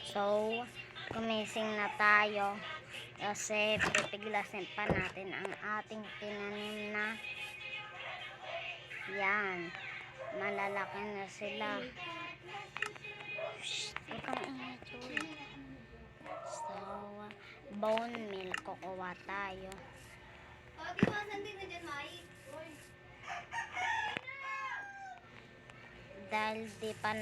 So, gumising na tayo kasi pipigilasin pa natin ang ating tinanim na yan. Malalaki na sila. Shhh, huwag kang ingay, Choy. So, bone meal kukuha tayo. Dahil di pa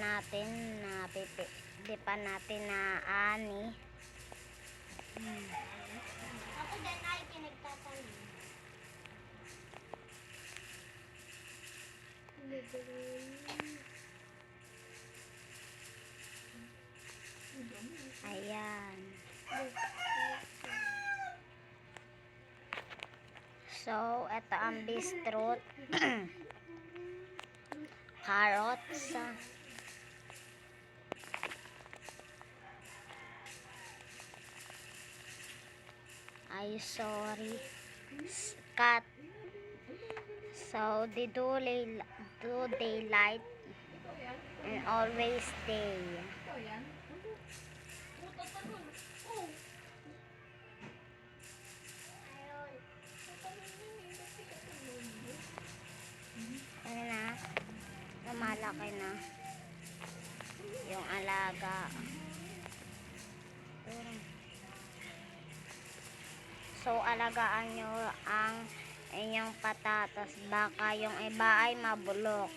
natin na ani. Ako din ay pinagtatanim. Ayan. So, ito ang beetroot. Carrots. Ay, sorry. Cut. So, they do daylight and always day. Ano na? Malaki na yung alaga. So, alagaan nyo ang inyong patatas. Baka yung iba ay mabulok.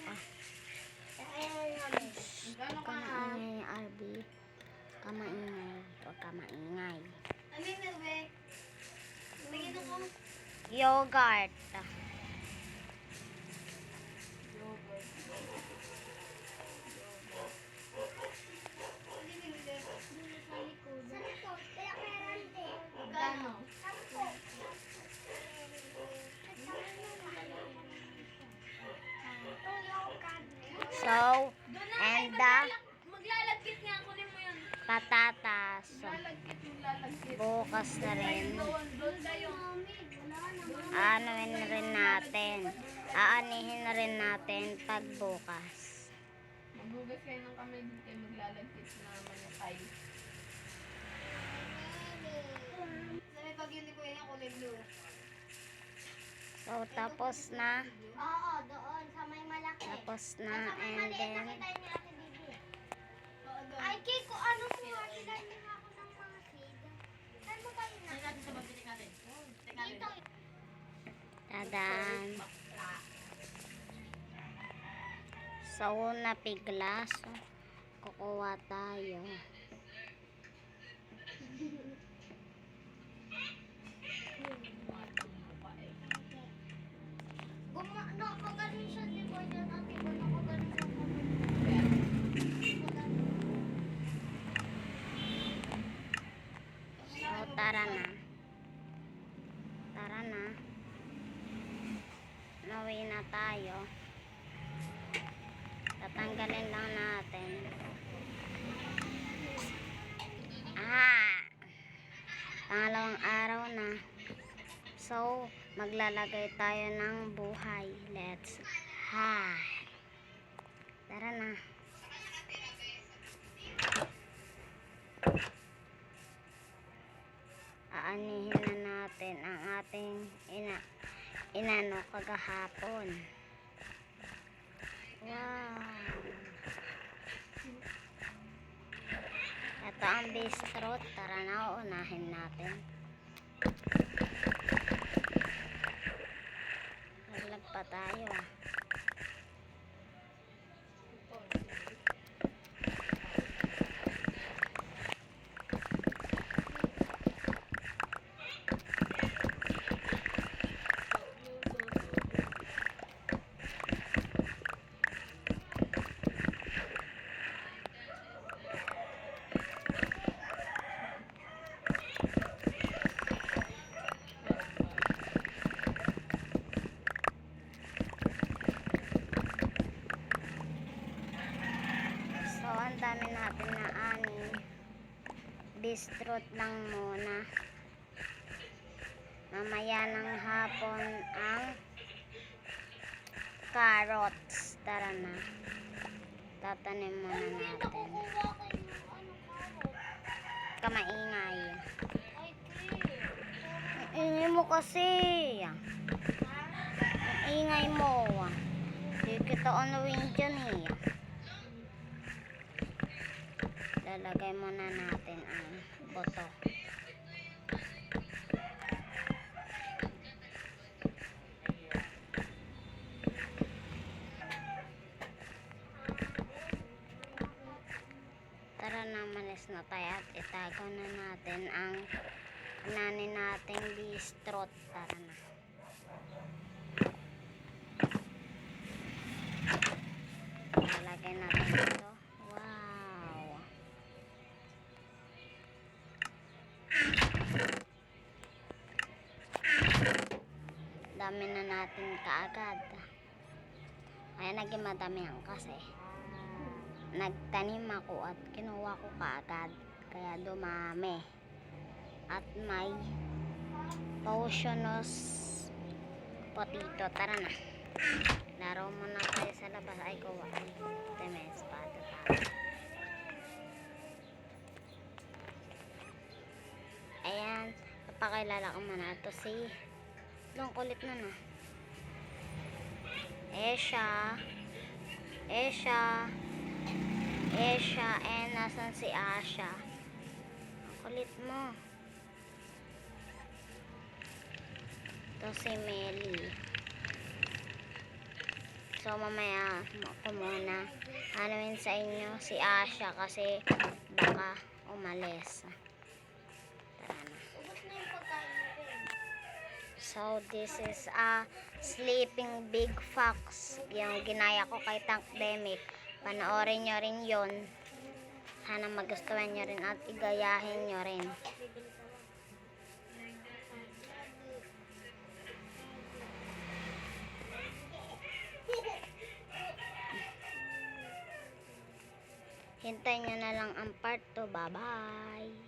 Huwag ka maingay, Arby. Huwag ka maingay. Huwag ka maingay. Ano yung nalwe? Bigyan ako. Yogurt. Kaya meron din. Gano? 10. So, and the Maglalagkit nga, kunin mo yun. patatas. Maglalagkit. Bukas na rin. Doon tayo. Anuin na rin natin. Aanihin na rin natin pag bukas. Magbugas kayo ng kamay dito kayo maglalagkit naman yung tayo. Sabi pag yun ni Kuya niya kulay blue. So, tapos na. Oo, doon sa may malaki. Tapos na. Sa may And maliit then, nakita ni Ate Bibi. Ay, Kiko, ano mo? Kailan niyo nga ako ng mga seed. Saan mo kayo na? Saan natin sa mabili natin? Dito. tadan. So, napigla. So, kukuha tayo. Nakakagaling siya, di ba niya natin ba nakagaling siya So, tara na. Tara na. Nauwi na tayo. Tatanggalin lang natin. Pangalawang araw na. So, maglalagay tayo ng buhay. Let's tara na. Aanihin na natin ang ating inano kagahapon. Wow. Ito ang beetroot. Tara na, unahin natin. Naglag pa tayo. So, ang dami natin na ani. Beetroot lang muna. Mamaya ng hapon ang carrots. Tara na. Tatanim muna natin. Nakukuha kayo ng ano, carrot. kasi. Ang ingay mo. Hindi kita unawin dyan eh. Lalagay muna natin ang boto. Tara na, malis na tayo at itago na natin ang kananin nating bistrot. Tara na. Lalagay natin ito. Wow. Dami na natin kaagad. Ay, naging madamihan kasi. Nagtanim ako at kinuha ko kaagad. Kaya dumami. At may potionous potato. Tara na. Laro muna tayo sa labas. Ay, kuha. Ito may espada tayo. Ayan. Papakilala ko muna. Ito si... Ang kulit na na. Esha. And nasan si Asha? Ang kulit mo. Ito si Melly. So mamaya ako muna hanawin sa inyo si Asha kasi baka umalis. Tara na. Ubus na yung pagkain natin. So this is a sleeping big fox. Yung ginaya ko kay Tankdemic. Panoorin nyo rin yon. Sana magustuhan nyo rin at igayahin nyo rin. Hintayin nyo na lang ang part 2. Bye bye.